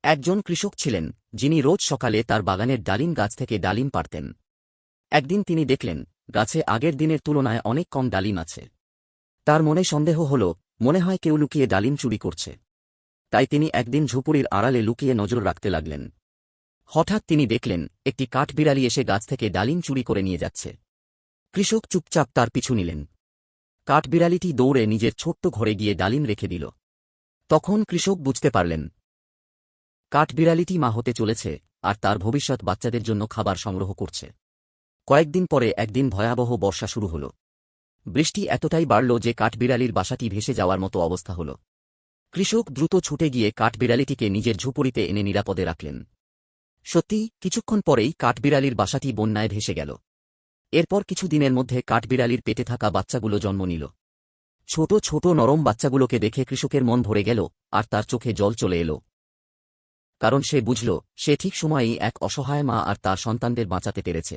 একজন কৃষক ছিলেন, যিনি রোজ সকালে তার বাগানের ডালিম গাছ থেকে ডালিম পাড়তেন। একদিন তিনি দেখলেন, গাছে আগের দিনের তুলনায় অনেক কম ডালিম আছে। তার মনে সন্দেহ হল, মনে হয় কেউ লুকিয়ে ডালিম চুরি করছে। তাই তিনি একদিন ঝুপড়ির আড়ালে লুকিয়ে নজর রাখতে লাগলেন। হঠাৎ তিনি দেখলেন, একটি কাঠবিড়ালি এসে গাছ থেকে ডালিম চুরি করে নিয়ে যাচ্ছে। কৃষক চুপচাপ তার পিছু নিলেন। কাঠবিড়ালিটি দৌড়ে নিজের ছোট্ট ঘরে গিয়ে ডালিম রেখে দিল। তখন কৃষক বুঝতে পারলেন, কাঠবিড়ালিটি মা হতে চলেছে, আর তার ভবিষ্যৎ বাচ্চাদের জন্য খাবার সংগ্রহ করছে। কয়েকদিন পরে একদিন ভয়াবহ বর্ষা শুরু হল। বৃষ্টি এতটাই বাড়ল যে কাঠবিড়ালির বাসাটি ভেসে যাওয়ার মতো অবস্থা হল। কৃষক দ্রুত ছুটে গিয়ে কাঠবিড়ালিটিকে নিজের ঝুপড়িতে এনে নিরাপদে রাখলেন। সত্যি, কিছুক্ষণ পরেই কাঠবিড়ালির বাসাটি বন্যায় ভেসে গেল। এরপর কিছু দিনের মধ্যে কাঠবিড়ালির পেটে থাকা বাচ্চাগুলো জন্ম নিল। ছোট ছোট নরম বাচ্চাগুলোকে দেখে কৃষকের মন ভরে গেল, আর তার চোখে জল চলে এলো। কারণ সে বুঝল, সে ঠিক সময়েই এক অসহায় মা আর তার সন্তানদের বাঁচাতে পেরেছে।